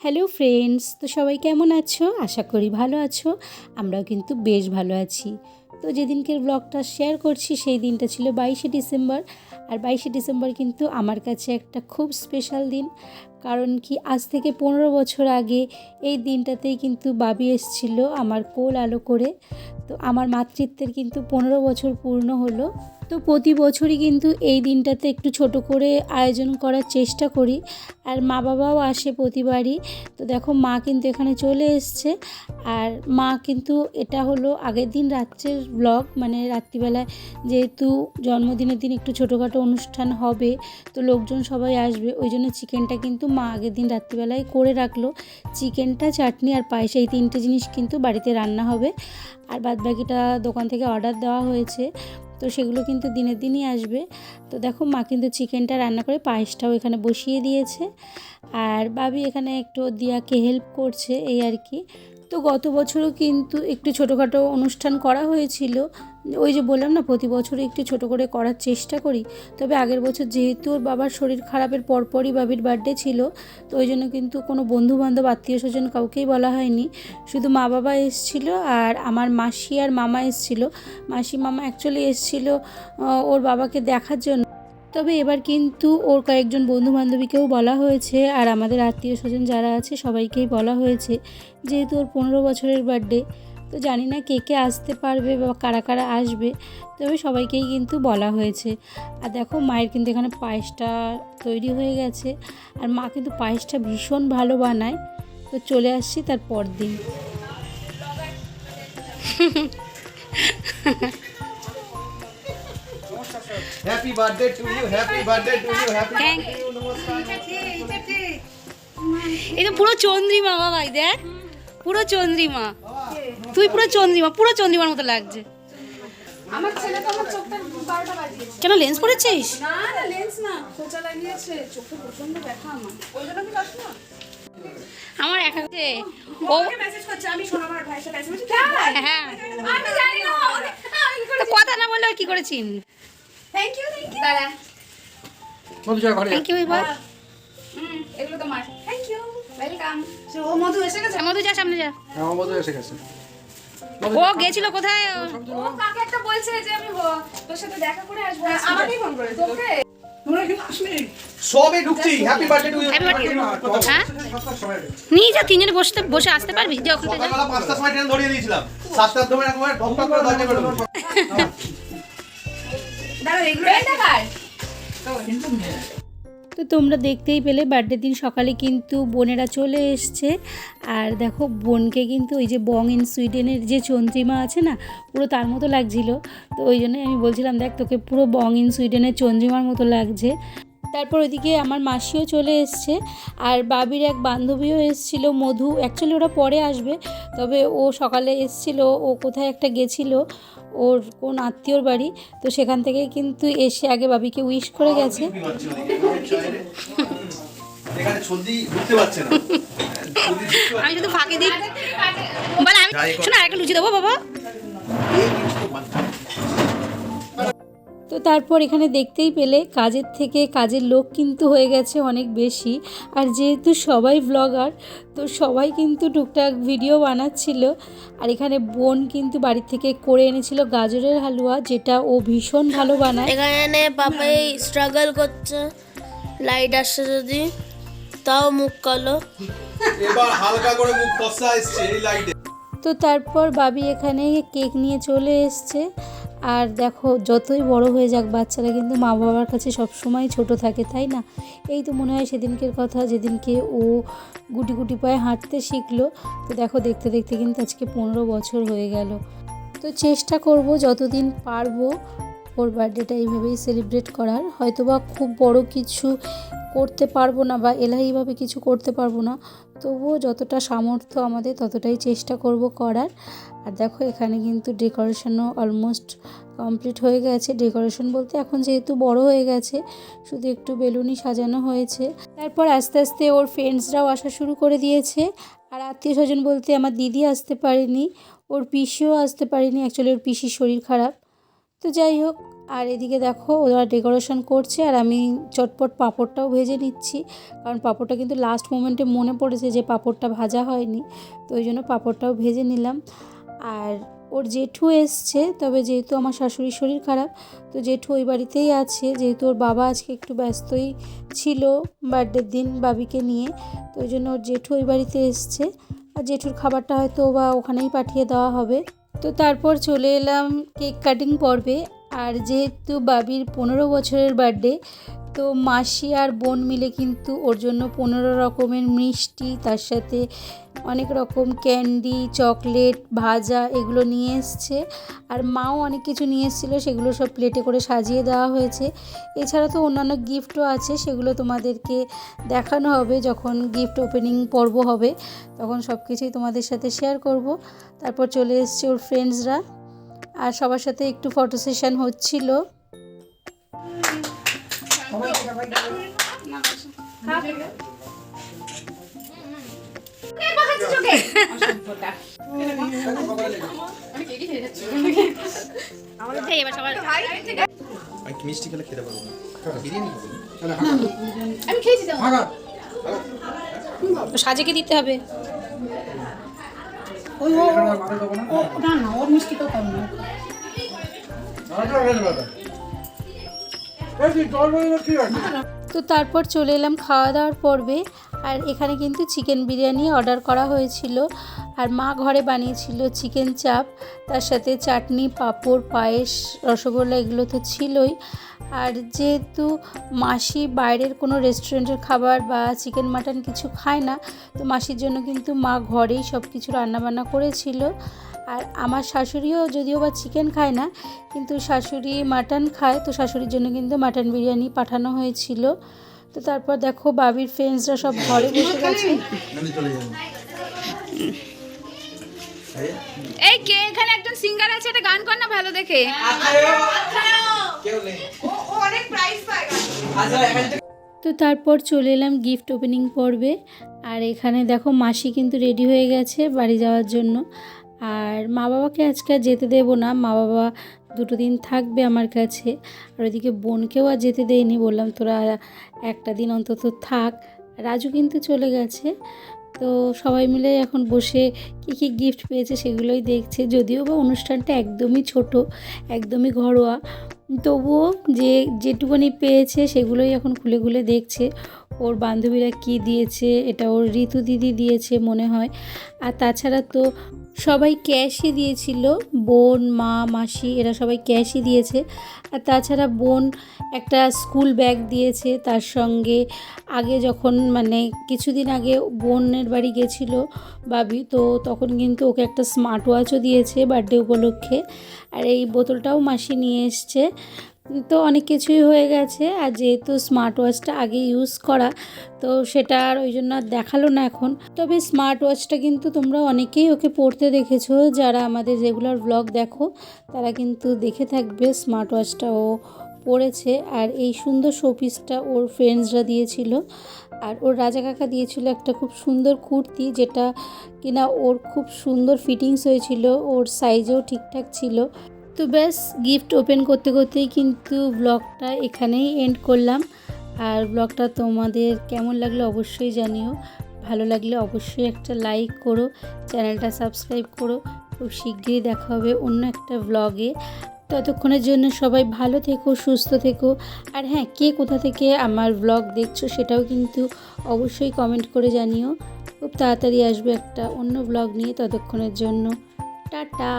Hello friends, তো সবাই কেমন আছো? আশা করি ভালো আছো। আমরাও কিন্তু বেশ ভালো আছি। তো যেদিনকের ব্লগটা শেয়ার করছি সেই দিনটা ছিল 22শে ডিসেম্বর। আর 22শে ডিসেম্বর কিন্তু আমার কাছে একটা খুব স্পেশাল দিন। কারণ কি, আজ থেকে 15 বছর আগে এই দিনটাতেই কিন্তু বাবি এসেছিল আমার কোল আলো করে। তো আমার মাতৃত্বের কিন্তু 15 বছর পূর্ণ হলো। তো প্রতি বছরই কিন্তু এই দিনটাতে একটু ছোট করে আয়োজন করার চেষ্টা করি। আর মা বাবাও আসে প্রতিবারই। তো দেখো, মা কিন্তু এখানে চলে এসছে। আর মা কিন্তু, এটা হলো আগের দিন রাত্রের ব্লগ, মানে রাত্রিবেলায় যেহেতু জন্মদিনের দিন একটু ছোটোখাটো অনুষ্ঠান হবে, তো লোকজন সবাই আসবে, ওই জন্য চিকেনটা কিন্তু মা আগের দিন রাত্রিবেলায় করে রাখলো। চিকেনটা, চাটনি আর পায়েস, এই তিনটে জিনিস কিন্তু বাড়িতে রান্না হবে। আর বাদবাকিটা দোকান থেকে অর্ডার দেওয়া হয়েছে, তো সেগুলো কিন্তু দিনের দিনই আসবে। তো দেখো, মা কিন্তু চিকেনটা রান্না করে পায়েসটাও এখানে বসিয়ে দিয়েছে। আর বাবি এখানে একটু দিয়াকে হেল্প করছে, এই আর কি। তো গত বছরও কিন্তু একটু ছোটোখাটো অনুষ্ঠান করা হয়েছিল। ওই যে বললাম না, প্রতি বছরই একটু ছোটো করে করার চেষ্টা করি। তবে আগের বছর যেহেতু ওর বাবার শরীর খারাপের পরপরই বাবির বার্থডে ছিল, তো ওই জন্য কিন্তু কোনো বন্ধুবান্ধব, আত্মীয় স্বজন কাউকেই বলা হয়নি। শুধু মা বাবা এসেছিল আর আমার মাসি আর মামা এসেছিল। মাসি মামা অ্যাকচুয়ালি এসেছিল ওর বাবাকে দেখার জন্য। তবে এবার কিন্তু ওর কয়েকজন বন্ধুবান্ধবীকেও বলা হয়েছে, আর আমাদের আত্মীয় স্বজন যারা আছে সবাইকেই বলা হয়েছে, যেহেতু ওর 15 বছরের বার্থডে। তো জানি না কে কে আসতে পারবে বা কারা কারা আসবে, তবে সবাইকেই কিন্তু বলা হয়েছে। আর দেখো, মায়ের কিন্তু এখানে পায়েসটা তৈরি হয়ে গেছে। আর মা কিন্তু পায়েসটা ভীষণ ভালো বানায়। তো চলে আসছি তার পর দিন। Happy birthday to you, happy birthday to you, happy birthday to you, নমস্কার। এই তো পুরো চন্দ্রিমা বাবাই, দেখ পুরো চন্দ্রিমা। তুই পুরো চন্দ্রিমা, পুরো চন্দ্রিমার মতো লাগছে। আমার ছেলে তো আমার চোখটা 12টা বাজিয়েছে। কেন, লেন্স পড়েছিস? না না, লেন্স না, খোঁচা লাগিয়েছে, চোখে প্রচন্ড ব্যথা আমার। ওই জন্য কি আসো না? আমার একাছে ও আমাকে মেসেজ করছে, আমি সোনামার ভাইয়ের সাথে মেসেজ করছি। হ্যাঁ, আমি জানি না, আমি কি তো করেছি? কথা না বললে আর কি করেছিস? Thank you, thank you. দাঁড়া, মধুজা ঘরে থ্যাংক ইউ এবার। এগুলো তোমার। Thank you, welcome. ও মধু এসে গেছে। মধু যা, সামনে যা। আমার মধু এসে গেছে। ও গেছিল কোথায়? ও কাকে একটা বলছে যে আমি তোর সাথে দেখা করে আসবো। আমাকেই ফোন করেছে। তোকে সবে ঢুকছি, happy birthday to you. Happy birthday. হ্যাঁ, নিয়ে যা, তিনজনে বসে আসতে পারবি? যা ওখানে যা। সকালবেলা 5টার সময় ট্রেন ধরিয়ে দিয়েছিলাম, 7টার সময় একবার ঢকঢক করে দরজা বের হলো। দাঁড়া, এগুলো দেখার। তো তোমরা দেখতেই পেলে, বার্থডে দিন সকালে কিন্তু বোনেরা চলে এসছে। আর দেখো, বোনকে কিন্তু ওই যে বং ইন সুইডেনের যে চন্দ্রিমা আছে না, পুরো তার মতো লাগছিল। তো ওই জন্যই আমি বলছিলাম, দেখ তোকে পুরো বং ইন সুইডেনের চন্দ্রিমার মতো লাগছে। তারপর ওইদিকে আমার মাসিও চলে এসছে, আর বাবির এক বান্ধবীও এসেছিলো, মধু। অ্যাকচুয়ালি ওরা পরে আসবে, তবে ও সকালে এসেছিলো। ও কোথায় একটা গেছিলো, ওর কোন আত্মীয়র বাড়ি। তো সেখান থেকে কিন্তু এসে আগে বাবিকে উইশ করে গেছে। এখানে ছন্দি ঢুকতে পারছে না। আমি শুধু ফাঁকি দিই, বল আমি শোনা, একটা লুচি দেবো বাবা। তো তারপর এখানে দেখতেই পেলে, কাজের থেকে কাজের লোক কিন্তু হয়ে গেছে অনেক বেশি। আর যেহেতু সবাই ব্লগার, তো সবাই কিন্তু টুকটাক ভিডিও বানাচ্ছিল। আর এখানে বোন কিন্তু বাড়ি থেকে করে এনেছিল গাজরের হালুয়া, যেটা ও ভীষণ ভালো বানায়। এখানে পাপাই স্ট্রাগল করছে, লাইট আসছে যদি, তাও মুখ কালো। এবার হালকা করে মুখ ফসা আসছে এই লাইটে। তো তারপর বাবি এখানে কেক নিয়ে চলে এসছে। আর দেখো, যতই বড় হয়ে যাক, বাচ্চারা কিন্তু মা বাবার কাছে সবসময় ছোট থাকে, তাই না? এই তো মনে হয় সেদিনকের কথা, যেদিনকে ও গুটি গুটি পায়ে হাঁটতে শিখলো। তো দেখো, দেখতে দেখতে কিন্তু আজকে 15 বছর হয়ে গেল। তো চেষ্টা করব যতদিন পারবো ওর বার্থডেটা এইভাবেই সেলিব্রেট করার। হয়তোবা খুব বড় কিছু করতে পারবো না, বা এলাহিভাবে কিছু করতে পারবো না, তবুও যতটা সামর্থ্য আমাদের ততটাই চেষ্টা করব করার। আর দেখো, এখানে কিন্তু ডেকোরেশনও অলমোস্ট কমপ্লিট হয়ে গেছে। ডেকোরেশন বলতে, এখন যেহেতু বড় হয়ে গেছে, শুধু একটু বেলুনই সাজানো হয়েছে। তারপর আস্তে আস্তে ওর ফ্রেন্ডসরাও আসা শুরু করে দিয়েছে। আর আত্মীয় স্বজন বলতে, আমার দিদি আসতে পারেনি, ওর পিসিও আসতে পারেনি। অ্যাকচুয়ালি ওর পিসির শরীর খারাপ। তো যাই হোক, আর এদিকে দেখো ওরা ডেকোরেশন করছে আর আমি চটপট পাঁপড়টাও ভেজে নিচ্ছি, কারণ পাঁপড়টা কিন্তু লাস্ট মোমেন্টে মনে পড়েছে যে পাঁপড়টা ভাজা হয়নি, তো ওই জন্য পাঁপড়টাও ভেজে নিলাম। আর ওর জেঠু এসছে, তবে যেহেতু আমার শাশুড়ির শরীর খারাপ তো জেঠু ওই বাড়িতেই আছে, যেহেতু ওর বাবা আজকে একটু ব্যস্তই ছিল বার্থডের দিন বাবিকে নিয়ে, তো ওই জন্য ওর জেঠু ওই বাড়িতে এসছে। আর জেঠুর খাবারটা হয়তো বা ওখানেই পাঠিয়ে দেওয়া হবে। তো তারপর চলে এলাম কেক কাটিং পর্বে। আর যেহেতু বাবির 15 বছরের বার্থডে, তো মাসি আর বোন মিলে কিন্তু ওর জন্য 15 রকমের মিষ্টি, তার সাথে অনেক রকম ক্যান্ডি, চকলেট, ভাজা এগুলো নিয়ে এসছে। আর মাও অনেক কিছু নিয়ে এসেছিলো, সেগুলো সব প্লেটে করে সাজিয়ে দেওয়া হয়েছে। এছাড়া তো অন্যান্য গিফটও আছে, সেগুলো তোমাদেরকে দেখানো হবে যখন গিফট ওপেনিং পর্ব হবে, তখন সব কিছুই তোমাদের সাথে শেয়ার করব। তারপর চলে এসছে ওর ফ্রেন্ডসরা, আর সবার সাথে একটু ফটো সেশন হচ্ছিল। আমি কি মিষ্টি খেলে খেতে পারবো না, বিরিয়ানি আমি খেয়েছি তো। সাজেকে দিতে হবে। তো তারপর চলে এলাম খাওয়া দাওয়ার পর্বে। আর এখানে কিন্তু চিকেন বিরিয়ানি অর্ডার করা হয়েছিল, আর মা ঘরে বানিয়েছিল চিকেন চাপ, তার সাথে চাটনি, পাঁপড়, পায়েস, রসগোল্লা এগুলো তো ছিলই। আর যেহেতু মাসি বাইরের কোনো রেস্টুরেন্টের খাবার বা চিকেন মাটন কিছু খায় না, তো মাসির জন্য কিন্তু মা ঘরেই সব কিছু রান্নাবান্না করেছিল। আর আমার শাশুড়িও যদিও বা চিকেন খায় না, কিন্তু শাশুড়ি মাটন খায়, তো শাশুড়ির জন্য কিন্তু মাটন বিরিয়ানি পাঠানো হয়েছিল। তো তারপর দেখো বাবির ফ্রেন্ডসরা সব ঘরে বসে গেছে। এই কে এখানে একজন সিঙ্গার আছে, একটা গান কর না ভালো দেখে। তো তারপর চলে এলাম গিফট ওপেনিং পর্বে। আর এখানে দেখো মাসি কিন্তু রেডি হয়ে গেছে বাড়ি যাওয়ার জন্য। আর মা বাবাকে আজকে আর যেতে দেবো না, মা বাবা 2 দিন থাকবে আমার কাছে। আর ওইদিকে বোনকেও আর যেতে দেয়নি, বললাম তোরা একটা দিন অন্তত থাক। রাজু কিন্তু চলে গেছে। তো সবাই মিলে এখন বসে কী কী গিফট পেয়েছে সেগুলোই দেখছে, যদিও বা অনুষ্ঠানটা একদমই ছোট, একদমই ঘরোয়া, তবুও যেটুকুনি পেয়েছে সেগুলোই এখন খুলে খুলে দেখছে। ওর বান্ধবীরা কি দিয়েছে, এটা ওর ঋতু দিদি দিয়েছে মনে হয়। আর তাছাড়া তো সবাই ক্যাশই দিয়েছিল, বোন, মা, মাসি এরা সবাই ক্যাশই দিয়েছে। আর তাছাড়া বোন একটা স্কুল ব্যাগ দিয়েছে, তার সঙ্গে আগে যখন কিছুদিন আগে বোনের বাড়ি গেছিলো বাবি, তো তখন কিন্তু ওকে একটা স্মার্ট ওয়াচও দিয়েছে বার্থডে উপলক্ষে। আর এই বোতলটাও মাসি নিয়ে এসছে। তো অনেক কিছুই হয়ে গেছে। আর যেহেতু স্মার্ট ওয়াচটা আগে ইউজ করা, তো সেটা আর ওই জন্য আর দেখালো না এখন। তবে স্মার্ট ওয়াচটা কিন্তু তোমরা অনেকেই ওকে পড়তে দেখেছো, যারা আমাদের রেগুলার ব্লগ দেখো তারা কিন্তু দেখে থাকবে স্মার্ট ওয়াচটা ও পড়েছে। আর এই সুন্দর শোপিসটা ওর ফ্রেন্ডসরা দিয়েছিল। আর ওর রাজা কাকা দিয়েছিল একটা খুব সুন্দর কুর্তি, যেটা কিনা ওর খুব সুন্দর ফিটিংস হয়েছিল, ওর সাইজও ঠিকঠাক ছিল। তো ব্যাস গিফট ওপেন করতে করতেই কিন্তু ব্লগটা এখানেই এন্ড করলাম। আর ব্লগটা তোমাদের কেমন লাগলো অবশ্যই জানিও, ভালো লাগলে অবশ্যই একটা লাইক করো, চ্যানেলটা সাবস্ক্রাইব করো। খুব শীঘ্রই দেখা হবে অন্য একটা ব্লগে। ততক্ষণের জন্য সবাই ভালো থেকো, সুস্থ থেকো। আর হ্যাঁ, কে কোথা থেকে আমার ব্লগ দেখছো সেটাও কিন্তু অবশ্যই কমেন্ট করে জানিও। খুব তাড়াতাড়ি আসবে একটা অন্য ব্লগ নিয়ে, ততক্ষণের জন্য টাটা।